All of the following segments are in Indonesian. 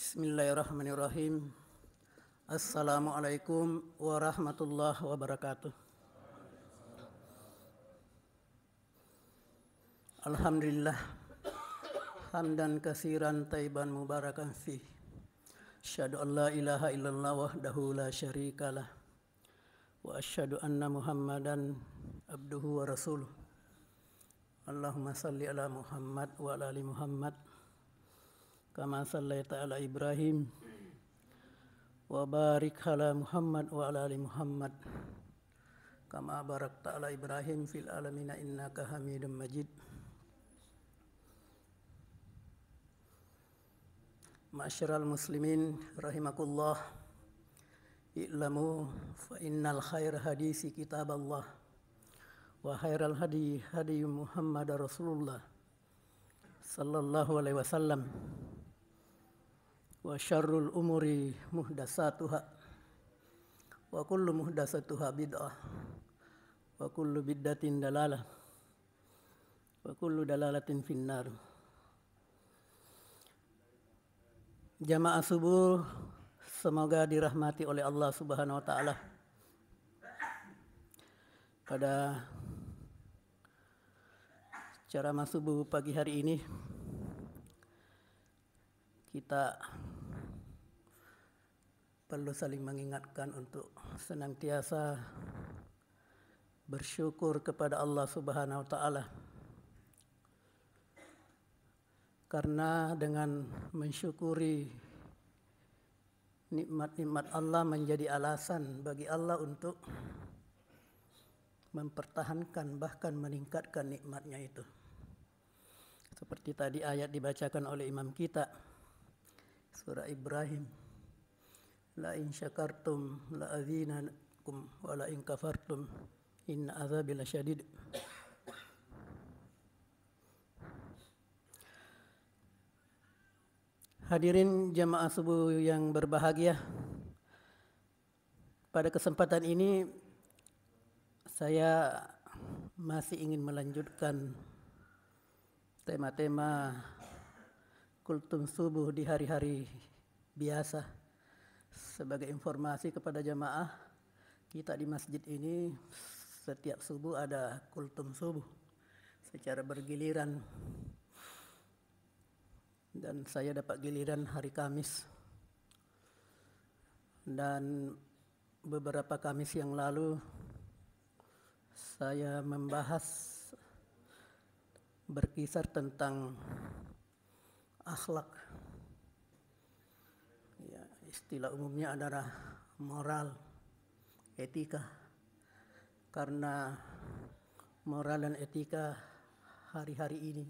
Bismillahirrahmanirrahim. Assalamualaikum warahmatullahi wabarakatuh. Alhamdulillah hamdan katsiran thayyiban mubarakan fih. Asyhadu an la ilaha illallah wahdahu la syarikalah wa asyhadu anna Muhammadan abduhu wa rasuluh. Allahumma salli ala Muhammad wa ala ali Muhammad kama sallaita ala Ibrahim wa barik ala Muhammad wa ala ali Muhammad kama barakta ala Ibrahim fil alamin innaka Hamidum Majid. Ma'asyiral muslimin rahimakumullah, i'lamu fa innal khaira hadisi kitaballah wa khairal hadi hadi Muhammad Rasulullah sallallahu alaihi wasallam wa syarrul umuri muhdasatuha wa kullu muhdasatuha bid'ah wa kullu bid'atin dalalah wa kullu dalalatin finnar. Jamaah subuh semoga dirahmati oleh Allah Subhanahu wa taala. Pada ceramah subuh pagi hari ini kita perlu saling mengingatkan untuk senantiasa bersyukur kepada Allah Subhanahu wa taala. Karena dengan mensyukuri nikmat-nikmat Allah menjadi alasan bagi Allah untuk mempertahankan bahkan meningkatkan nikmatnya itu. Seperti tadi ayat dibacakan oleh imam kita, surah Ibrahim, la in syakartum la azinakum wa la in kafartum inna azabi lasyadid. Hadirin jamaah subuh yang berbahagia, pada kesempatan ini saya masih ingin melanjutkan tema-tema kultum subuh di hari-hari biasa. Sebagai informasi kepada jamaah, kita di masjid ini setiap subuh ada kultum subuh secara bergiliran. Dan saya dapat giliran hari Kamis. Dan beberapa Kamis yang lalu saya membahas berkisar tentang akhlak. Ya, istilah umumnya adalah moral, etika. Karena moral dan etika hari-hari ini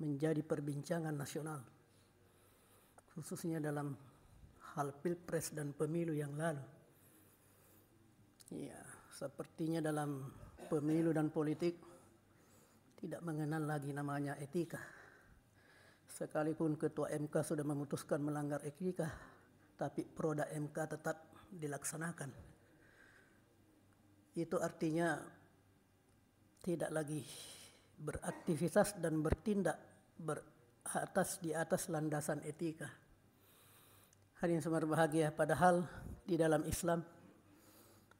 menjadi perbincangan nasional, khususnya dalam hal pilpres dan pemilu yang lalu. Ya, sepertinya dalam pemilu dan politik tidak mengenal lagi namanya etika. Sekalipun ketua MK sudah memutuskan melanggar etika, tapi produk MK tetap dilaksanakan. Itu artinya tidak lagi beraktivitas dan bertindak di atas landasan etika. Hadirin semua berbahagia, padahal di dalam Islam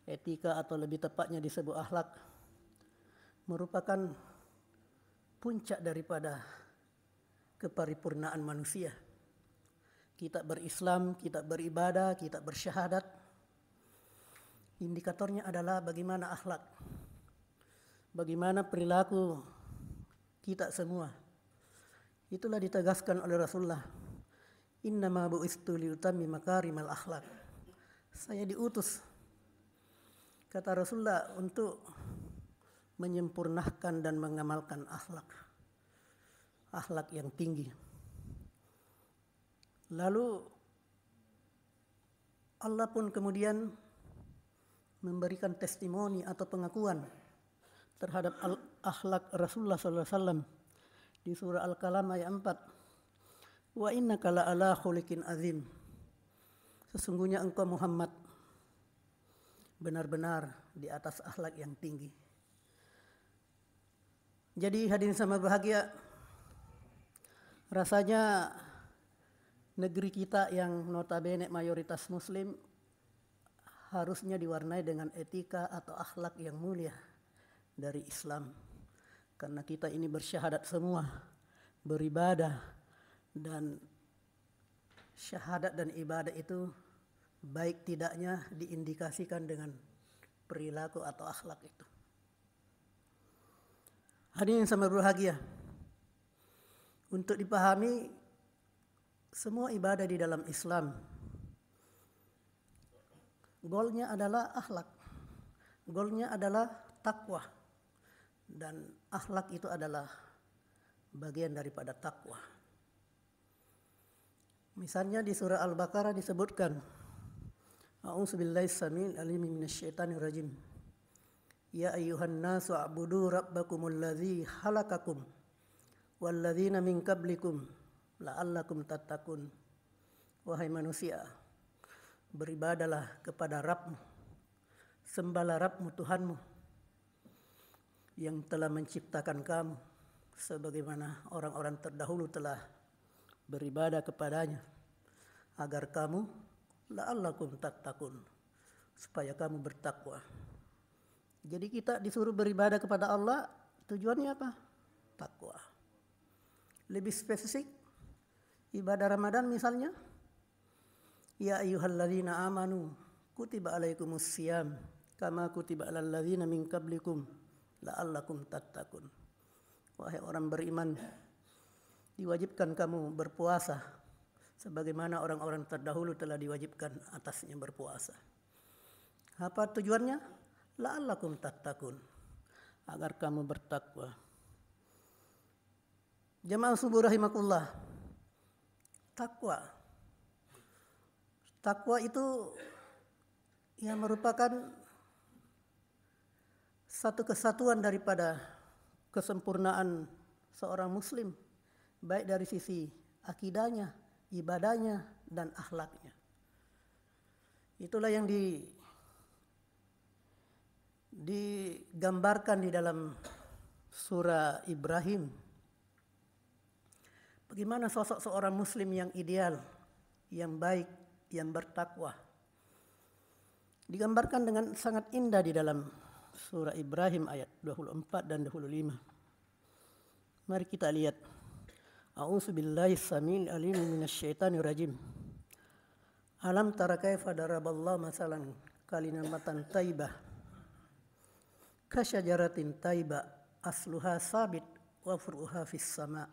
etika atau lebih tepatnya disebut akhlak merupakan puncak daripada keparipurnaan manusia. Kita berislam, kita beribadah, kita bersyahadat. Indikatornya adalah bagaimana akhlak, bagaimana perilaku kita semua. Itulah ditegaskan oleh Rasulullah, innama bu'istu liutammima makarimal akhlak. Saya diutus, kata Rasulullah, untuk menyempurnakan dan mengamalkan akhlak yang tinggi. Lalu Allah pun kemudian memberikan testimoni atau pengakuan terhadap akhlak Rasulullah SAW di surah Al-Qalam ayat 4. Wa innaka la'ala khuliqin azim. Sesungguhnya engkau Muhammad benar-benar di atas akhlak yang tinggi. Jadi hadirin sama bahagia, rasanya negeri kita yang notabene mayoritas muslim harusnya diwarnai dengan etika atau akhlak yang mulia dari Islam. Karena kita ini bersyahadat semua, beribadah, dan syahadat dan ibadah itu baik tidaknya diindikasikan dengan perilaku atau akhlak itu. Hadirin yang berbahagia, untuk dipahami semua ibadah di dalam Islam, goalnya adalah akhlak, goalnya adalah takwa, dan akhlak itu adalah bagian daripada takwa. Misalnya di surah Al-Baqarah disebutkan, A'udzubillahi samil alim minasyaitonir rajim. Ya ayyuhan nasu a'budu rabbakumul ladzi khalaqakum walladzina min qablikum la'allakum tattaqun. Wahai manusia, beribadalah kepada Rabbmu, sembahlah Rabbmu Tuhanmu yang telah menciptakan kamu sebagaimana orang-orang terdahulu telah beribadah kepadanya, agar kamu la'allakum tattaqun, supaya kamu bertakwa. Jadi kita disuruh beribadah kepada Allah, tujuannya apa? Takwa. Lebih spesifik, ibadah Ramadan misalnya, ya ayyuhalladzina amanu kutiba alaikumus syiyam kama kutiba alal ladzina min qablikum la'allakum tattaqun. Wahai orang beriman, diwajibkan kamu berpuasa sebagaimana orang-orang terdahulu telah diwajibkan atasnya berpuasa. Apa tujuannya? La'allakum tattaqun, agar kamu bertakwa. Jamaah subuh rahimakumullah, takwa itu yang merupakan satu kesatuan daripada kesempurnaan seorang muslim, baik dari sisi akidahnya, ibadahnya, dan akhlaknya. Itulah yang digambarkan di dalam surah Ibrahim. Bagaimana sosok seorang muslim yang ideal, yang baik, yang bertakwa. Digambarkan dengan sangat indah di dalam surah Ibrahim ayat 24 dan 25. Mari kita lihat. A'udzubillahi samil alim minasyaitonir rajim. Alam tara kaifa daraballahu masalan kalimatan thayyibah kasyajaratin thayyibah asluha sabit wa furuha fis sama.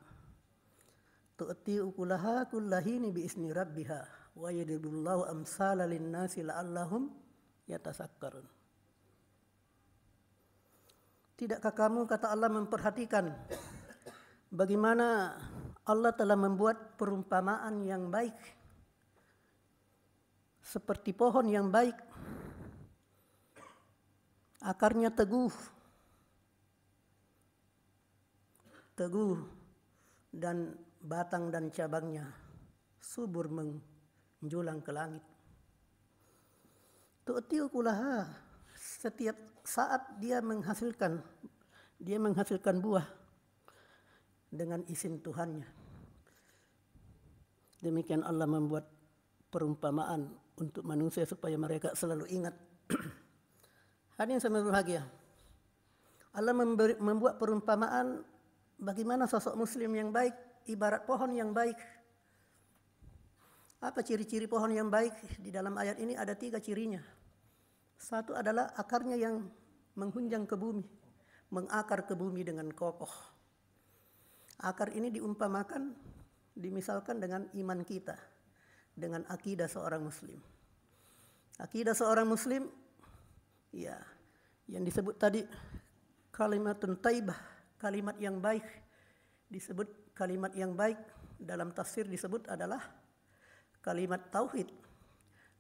Tu'ti ukulaha kullahini bi isni rabbiha wa yadribullahu amsala lin-nasi la'allahum yatasakkarun. Tidakkah kamu, kata Allah, memperhatikan bagaimana Allah telah membuat perumpamaan yang baik seperti pohon yang baik, akarnya teguh dan batang dan cabangnya subur menjulang ke langit. Tu'ti ukulaha, setiap saat dia menghasilkan buah dengan izin Tuhannya. Demikian Allah membuat perumpamaan untuk manusia supaya mereka selalu ingat. Hadirin yang berbahagia, Allah membuat perumpamaan bagaimana sosok muslim yang baik ibarat pohon yang baik. Apa ciri-ciri pohon yang baik? Di dalam ayat ini ada 3 cirinya. Satu adalah akarnya yang menghunjang ke bumi, mengakar ke bumi dengan kokoh. Akar ini diumpamakan, dimisalkan dengan iman kita, dengan akidah seorang muslim. Akidah seorang muslim, ya, yang disebut tadi kalimatun thayyibah, kalimat yang baik. Disebut kalimat yang baik dalam tafsir disebut adalah kalimat tauhid,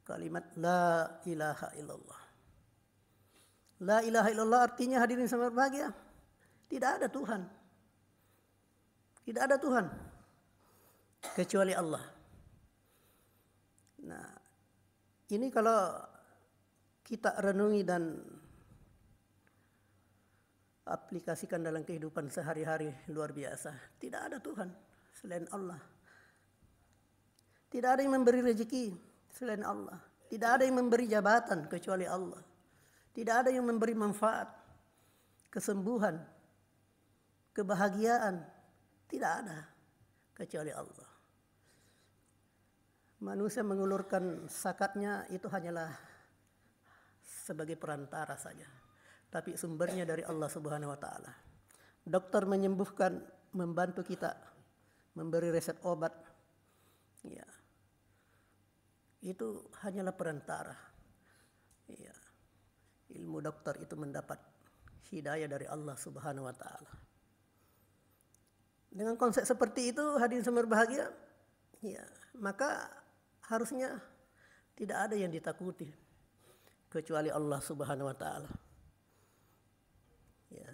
kalimat la ilaha illallah. La ilaha illallah artinya, hadirin yang berbahagia, tidak ada Tuhan. Tidak ada Tuhan kecuali Allah. Nah, ini kalau kita renungi dan aplikasikan dalam kehidupan sehari-hari, luar biasa. Tidak ada Tuhan selain Allah. Tidak ada yang memberi rezeki selain Allah. Tidak ada yang memberi jabatan kecuali Allah. Tidak ada yang memberi manfaat, kesembuhan, kebahagiaan. Tidak ada kecuali Allah. Manusia mengulurkan sakatnya itu hanyalah sebagai perantara saja. Tapi sumbernya dari Allah Subhanahu wa taala. Dokter menyembuhkan, membantu kita, memberi resep obat. Ya. Itu hanyalah perantara. Ya. Ilmu dokter itu mendapat hidayah dari Allah Subhanahu wa taala. Dengan konsep seperti itu, hadirin semua berbahagia, ya, maka harusnya tidak ada yang ditakuti kecuali Allah Subhanahu wa taala. Ya.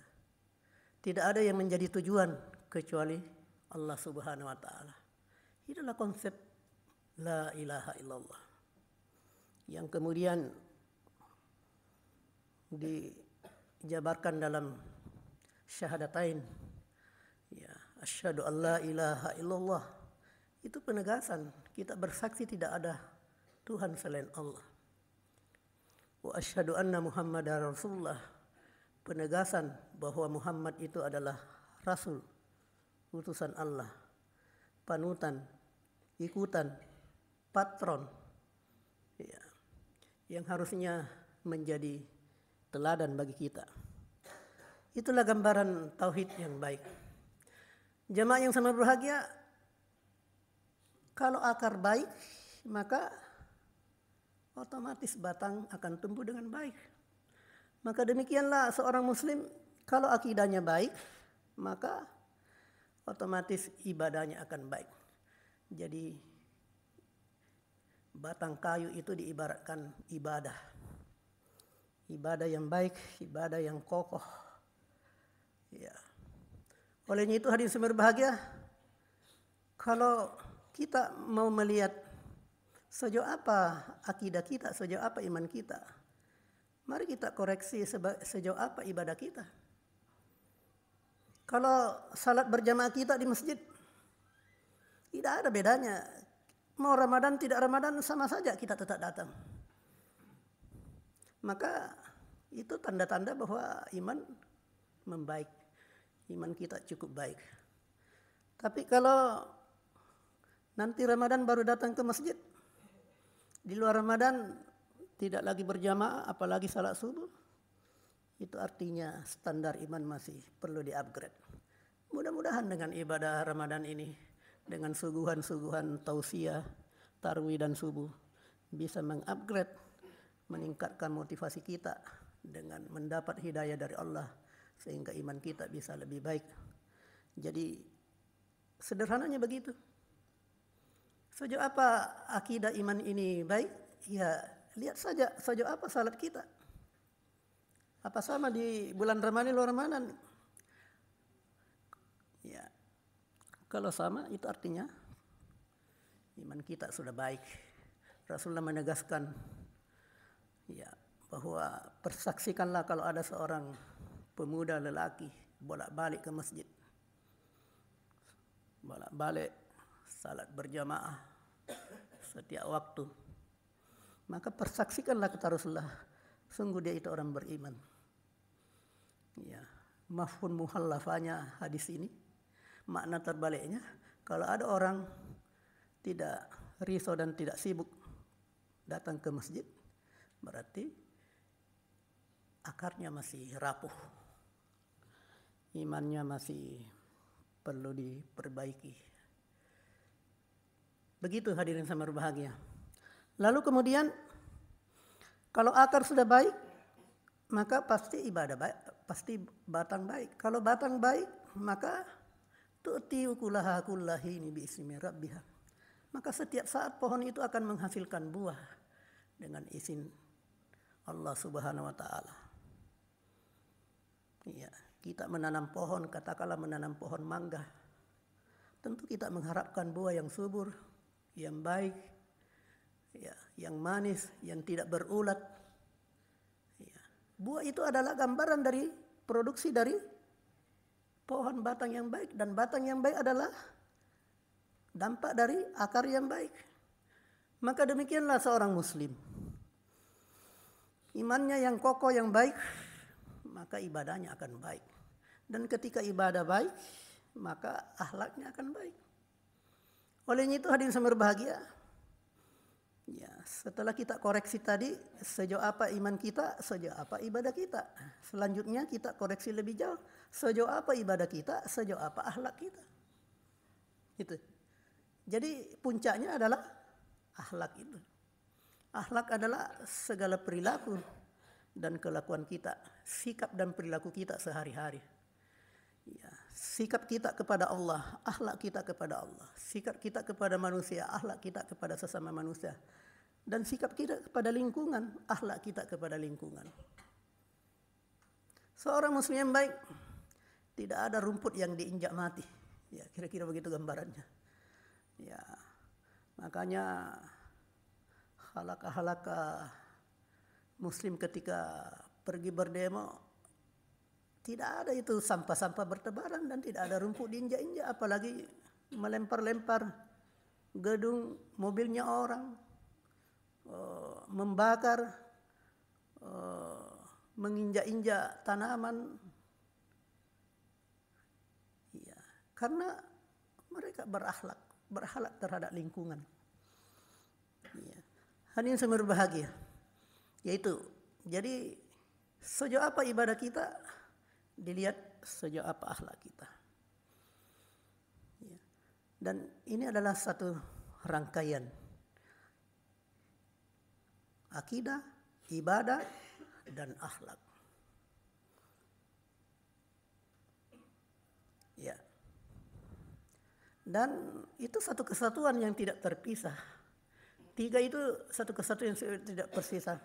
Tidak ada yang menjadi tujuan kecuali Allah Subhanahu wa taala. Itulah konsep la ilaha illallah. Yang kemudian dijabarkan dalam syahadatain. Ya, asyhadu an la ilaha illallah. Itu penegasan kita bersaksi tidak ada Tuhan selain Allah. Wa asyhadu anna Muhammadar Rasulullah. Penegasan bahwa Muhammad itu adalah Rasul, utusan Allah, panutan, ikutan, patron, ya, yang harusnya menjadi teladan bagi kita. Itulah gambaran tauhid yang baik. Jemaah yang sama berbahagia, kalau akar baik, maka otomatis batang akan tumbuh dengan baik. Maka demikianlah seorang muslim, kalau akidahnya baik, maka otomatis ibadahnya akan baik. Jadi batang kayu itu diibaratkan ibadah. Ibadah yang baik, ibadah yang kokoh. Ya. Olehnya itu hadirin semua berbahagia, kalau kita mau melihat sejauh apa akidah kita, sejauh apa iman kita, mari kita koreksi sejauh apa ibadah kita. Kalau salat berjamaah kita di masjid, tidak ada bedanya. Mau Ramadan tidak Ramadan sama saja kita tetap datang. Maka itu tanda-tanda bahwa iman membaik. Iman kita cukup baik. Tapi kalau nanti Ramadan baru datang ke masjid, di luar Ramadan tidak lagi berjamaah, apalagi salat subuh, itu artinya standar iman masih perlu di-upgrade. Mudah-mudahan dengan ibadah Ramadan ini, dengan suguhan-suguhan tausiah, tarwih dan subuh, bisa mengupgrade, meningkatkan motivasi kita dengan mendapat hidayah dari Allah, sehingga iman kita bisa lebih baik. Jadi sederhananya begitu. Sejauh apa akidah iman ini baik? Ya, lihat saja sejauh apa salat kita. Apa sama di bulan Ramadan, luar Ramadan? Ya, kalau sama itu artinya iman kita sudah baik. Rasulullah menegaskan, ya, bahwa persaksikanlah kalau ada seorang pemuda lelaki bolak-balik ke masjid, bolak-balik salat berjamaah setiap waktu, maka persaksikanlah kata Rasulullah, sungguh dia itu orang beriman. Ya, mafhum muhallafanya hadis ini, makna terbaliknya, kalau ada orang tidak risau dan tidak sibuk datang ke masjid, berarti akarnya masih rapuh, imannya masih perlu diperbaiki. Begitu hadirin sama berbahagia. Lalu kemudian kalau akar sudah baik, maka pasti ibadah baik, pasti batang baik. Kalau batang baik, maka tu'ti ukulaha kullahini bi'ismi rabbiha. Maka setiap saat pohon itu akan menghasilkan buah dengan izin Allah Subhanahu wa taala. Ya, kita menanam pohon, katakanlah menanam pohon mangga. Tentu kita mengharapkan buah yang subur, yang baik, ya, yang manis, yang tidak berulat. Ya. Buah itu adalah gambaran dari produksi dari pohon batang yang baik, dan batang yang baik adalah dampak dari akar yang baik. Maka demikianlah seorang muslim. Imannya yang kokoh, yang baik, maka ibadahnya akan baik. Dan ketika ibadah baik, maka akhlaknya akan baik. Olehnya itu hadirin yang berbahagia, ya, setelah kita koreksi tadi, sejauh apa iman kita, sejauh apa ibadah kita. Selanjutnya kita koreksi lebih jauh, sejauh apa ibadah kita, sejauh apa akhlak kita. Itu. Jadi puncaknya adalah akhlak itu. Akhlak adalah segala perilaku dan kelakuan kita, sikap dan perilaku kita sehari-hari. Ya, sikap kita kepada Allah, akhlak kita kepada Allah, sikap kita kepada manusia, akhlak kita kepada sesama manusia, dan sikap kita kepada lingkungan, akhlak kita kepada lingkungan. Seorang muslim yang baik, tidak ada rumput yang diinjak mati. Ya, kira-kira begitu gambarannya. Ya, makanya halaka-halaka muslim ketika pergi berdemo, tidak ada itu sampah-sampah bertebaran dan tidak ada rumput diinjak-injak, apalagi melempar-lempar gedung, mobilnya orang, membakar, menginjak-injak tanaman. Ya, karena mereka berakhlak terhadap lingkungan. Ya. Hadirin yang berbahagia, yaitu jadi sejauh apa ibadah kita dilihat sejauh apa akhlak kita. Ya. Dan ini adalah satu rangkaian akidah, ibadah, dan akhlak. Ya. Dan itu satu kesatuan yang tidak terpisah. Tiga itu satu kesatuan yang tidak tersisa.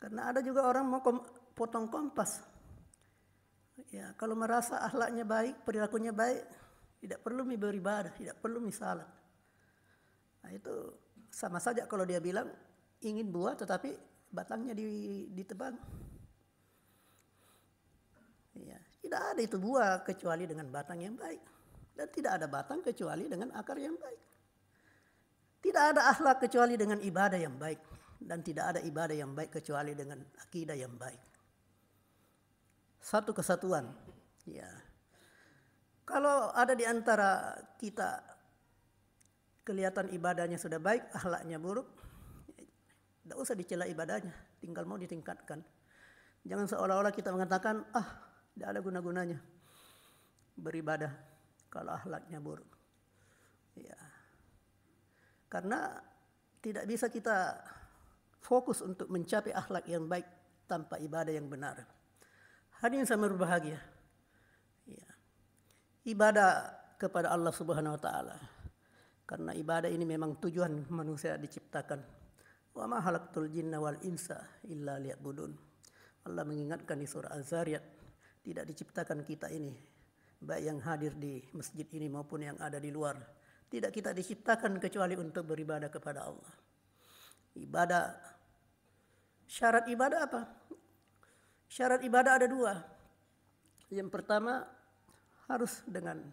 Karena ada juga orang mau potong kompas. Ya, kalau merasa akhlaknya baik, perilakunya baik, tidak perlu beribadah, tidak perlu salat. Nah, itu sama saja kalau dia bilang ingin buah tetapi batangnya ditebang. Ya, tidak ada itu buah kecuali dengan batang yang baik. Dan tidak ada batang kecuali dengan akar yang baik. Tidak ada akhlak kecuali dengan ibadah yang baik. Dan tidak ada ibadah yang baik kecuali dengan akidah yang baik. Satu kesatuan. Ya. Kalau ada di antara kita kelihatan ibadahnya sudah baik, akhlaknya buruk, tidak usah dicela ibadahnya, tinggal mau ditingkatkan. Jangan seolah-olah kita mengatakan, tidak ada guna-gunanya beribadah kalau akhlaknya buruk. Ya. Karena tidak bisa kita fokus untuk mencapai akhlak yang baik tanpa ibadah yang benar. Hadirin yang berbahagia. Ya. Ibadah kepada Allah Subhanahu wa taala. Karena ibadah ini memang tujuan manusia diciptakan. Wa ma khalaqtul jinna wal insa illa liya'budun. Allah mengingatkan di surah Az-Zariyat, tidak diciptakan kita ini, baik yang hadir di masjid ini maupun yang ada di luar, tidak kita diciptakan kecuali untuk beribadah kepada Allah. Ibadah, syarat ibadah apa? Syarat ibadah ada dua. Yang pertama harus dengan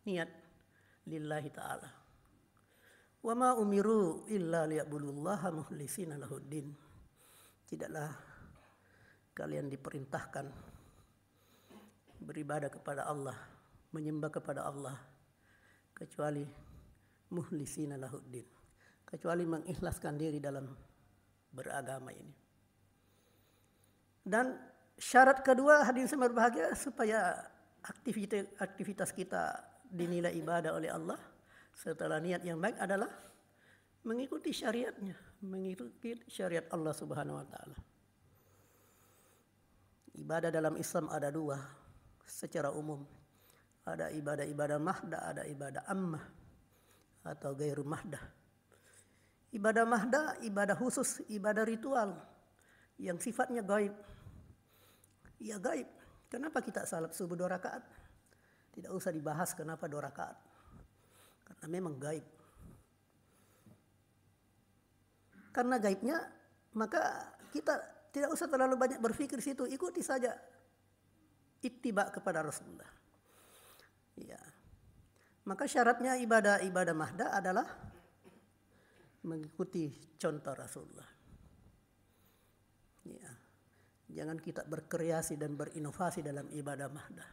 niat lillahi ta'ala. Wa ma umiru illa liya'budullaha mukhlisina lahuddin. Tidaklah kalian diperintahkan beribadah kepada Allah, menyembah kepada Allah, kecuali mukhlisina lahuddin, kecuali mengikhlaskan diri dalam beragama ini. Dan syarat kedua, hadirin yang berbahagia, supaya aktivitas kita dinilai ibadah oleh Allah setelah niat yang baik adalah mengikuti syariatnya, mengikuti syariat Allah Subhanahu wa taala. Ibadah dalam Islam ada dua secara umum. Ada ibadah-ibadah mahdah, ada ibadah ammah atau gairu mahdah. Ibadah mahdah, ibadah khusus, ibadah ritual yang sifatnya gaib. Ya gaib. Kenapa kita salat subuh 2 rakaat? Tidak usah dibahas kenapa 2 rakaat. Karena memang gaib. Karena gaibnya, maka kita tidak usah terlalu banyak berpikir situ, ikuti saja ittiba kepada Rasulullah. Ya. Maka syaratnya ibadah mahdah adalah mengikuti contoh Rasulullah. Ya. Jangan kita berkreasi dan berinovasi dalam ibadah mahdah.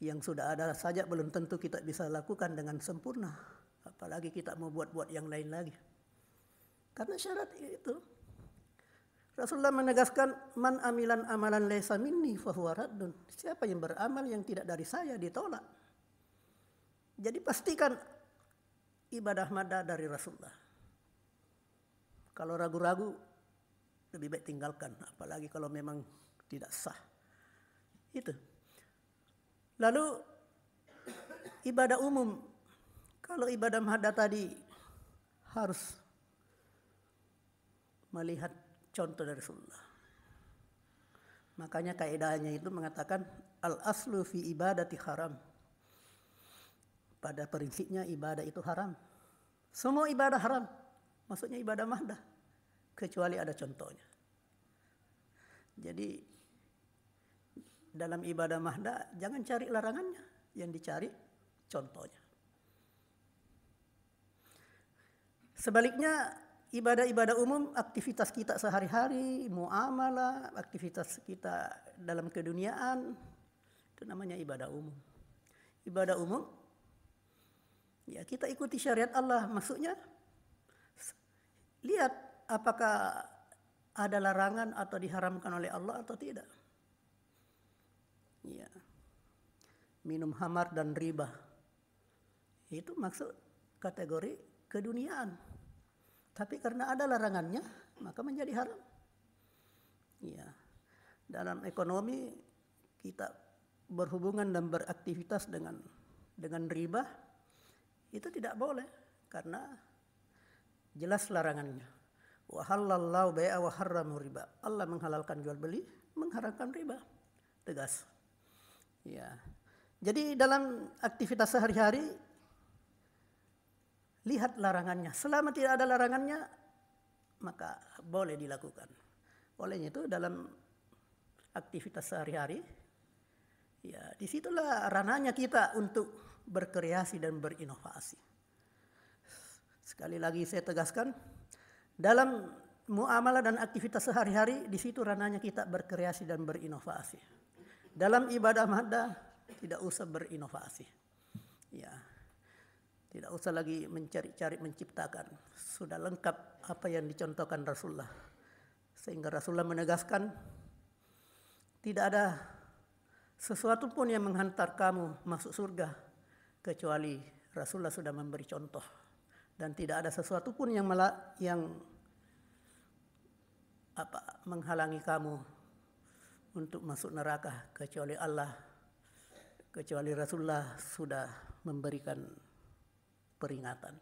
Yang sudah ada saja belum tentu kita bisa lakukan dengan sempurna. Apalagi kita mau buat-buat yang lain lagi. Karena syarat itu. Rasulullah menegaskan, man amilan amalan laysa minni fahuwa raddun. Siapa yang beramal yang tidak dari saya ditolak. Jadi pastikan ibadah mahdah dari Rasulullah. Kalau ragu-ragu, lebih baik tinggalkan, apalagi kalau memang tidak sah. Itu. Lalu ibadah umum. Kalau ibadah mahdah tadi harus melihat contoh dari Rasulullah. Makanya kaidahnya itu mengatakan al-aslu fi ibadati haram. Pada prinsipnya ibadah itu haram. Semua ibadah haram. Maksudnya ibadah mahdah. Kecuali ada contohnya. Jadi dalam ibadah mahdah jangan cari larangannya, yang dicari contohnya. Sebaliknya ibadah-ibadah umum, aktivitas kita sehari-hari, muamalah, aktivitas kita dalam keduniaan, itu namanya ibadah umum. Ibadah umum, ya kita ikuti syariat Allah, maksudnya lihat apakah ada larangan atau diharamkan oleh Allah atau tidak. Ya. Minum khamar dan riba. Itu maksud kategori keduniaan. Tapi karena ada larangannya, maka menjadi haram. Ya. Dalam ekonomi kita berhubungan dan beraktivitas dengan riba, itu tidak boleh karena jelas larangannya. Wa halallahu bai'a wa harramu riba. Allah menghalalkan jual beli, mengharamkan riba. Tegas. Ya. Jadi dalam aktivitas sehari-hari lihat larangannya. Selama tidak ada larangannya, maka boleh dilakukan. Olehnya itu dalam aktivitas sehari-hari, ya disitulah ranahnya kita untuk berkreasi dan berinovasi. Sekali lagi saya tegaskan, dalam muamalah dan aktivitas sehari-hari, di situ ranahnya kita berkreasi dan berinovasi. Dalam ibadah mahdah tidak usah berinovasi. Ya. Tidak usah lagi mencari-cari menciptakan. Sudah lengkap apa yang dicontohkan Rasulullah. Sehingga Rasulullah menegaskan tidak ada sesuatu pun yang menghantar kamu masuk surga kecuali Rasulullah sudah memberi contoh. Dan tidak ada sesuatu pun yang menghalangi kamu untuk masuk neraka kecuali Rasulullah sudah memberikan peringatan.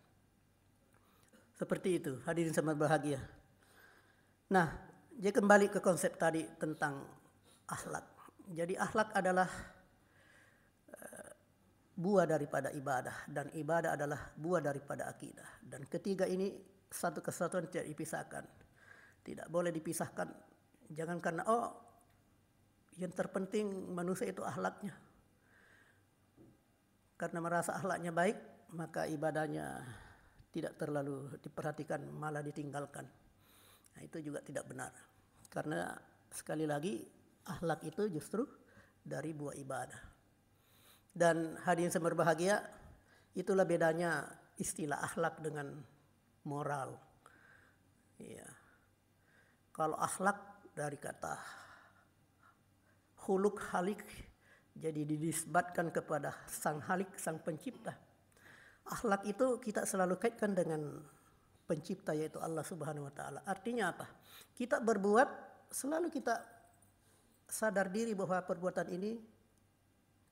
Seperti itu, hadirin sama bahagia. Nah, jadi kembali ke konsep tadi tentang akhlak. Jadi akhlak adalah buah daripada ibadah, dan ibadah adalah buah daripada akidah. Dan ketiga ini satu kesatuan tidak dipisahkan. Tidak boleh dipisahkan. Jangan karena yang terpenting manusia itu akhlaknya. Karena merasa akhlaknya baik, maka ibadahnya tidak terlalu diperhatikan, malah ditinggalkan. Nah, itu juga tidak benar. Karena sekali lagi akhlak itu justru dari buah ibadah. Dan hadirin yang berbahagia, itulah bedanya istilah akhlak dengan moral. Ya. Kalau akhlak dari kata khuluq halik, jadi dinisbatkan kepada sang halik, sang pencipta. Akhlak itu kita selalu kaitkan dengan pencipta, yaitu Allah Subhanahu wa taala. Artinya apa? Kita berbuat selalu kita sadar diri bahwa perbuatan ini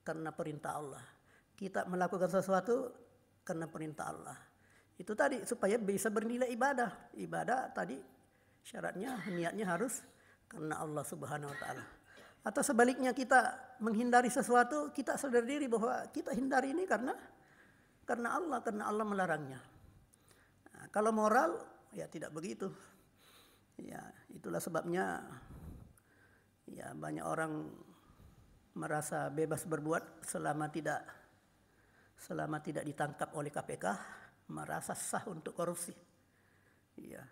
karena perintah Allah. Kita melakukan sesuatu karena perintah Allah. Itu tadi supaya bisa bernilai ibadah. Ibadah tadi syaratnya, niatnya harus karena Allah Subhanahu wa taala. Atau sebaliknya kita menghindari sesuatu, kita sadar diri bahwa kita hindari ini karena Allah melarangnya. Nah, kalau moral ya tidak begitu. Ya, itulah sebabnya ya banyak orang merasa bebas berbuat selama tidak ditangkap oleh KPK, merasa sah untuk korupsi. Iya,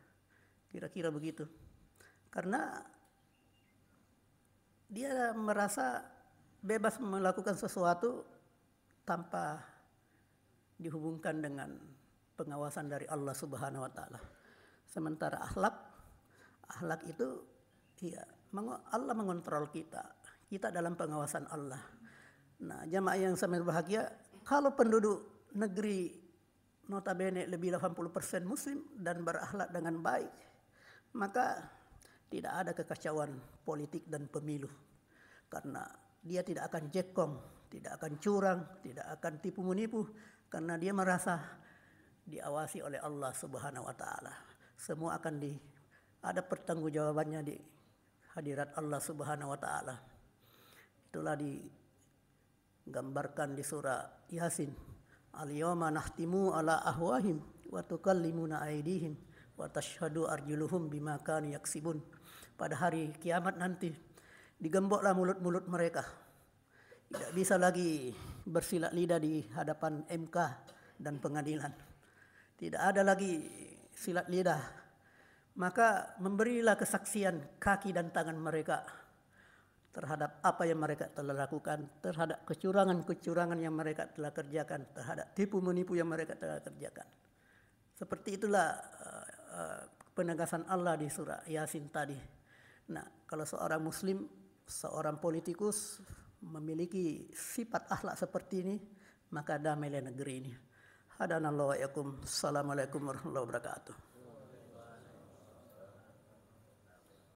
kira-kira begitu. Karena dia merasa bebas melakukan sesuatu tanpa dihubungkan dengan pengawasan dari Allah Subhanahu wa taala. Sementara akhlak itu ya Allah mengontrol kita dalam pengawasan Allah. Nah, jamaah yang sangat berbahagia, kalau penduduk negeri notabene lebih 80% muslim dan berakhlak dengan baik, maka tidak ada kekacauan politik dan pemilu. Karena dia tidak akan jekong, tidak akan curang, tidak akan tipu menipu, karena dia merasa diawasi oleh Allah Subhanahu wa taala. Semua akan ada pertanggungjawabannya di hadirat Allah Subhanahu wa taala. Itulah digambarkan di surah Yasin. Al-yawma nahtimu ala ahwahim wa tukallimuna aydihim wa tashhadu arjuluhum bima kanu yaksibun. Pada hari kiamat nanti digemboklah mulut-mulut mereka. Tidak bisa lagi bersilat lidah di hadapan MK dan pengadilan. Tidak ada lagi silat lidah. Maka memberilah kesaksian kaki dan tangan mereka terhadap apa yang mereka telah lakukan, terhadap kecurangan-kecurangan yang mereka telah kerjakan, terhadap tipu menipu yang mereka telah kerjakan. Seperti itulah penegasan Allah di surah Yasin tadi. Nah, kalau seorang muslim, seorang politikus memiliki sifat akhlak seperti ini, maka damailah negeri ini. Hadanallahu wa iyyakum. Assalamualaikum warahmatullahi wabarakatuh.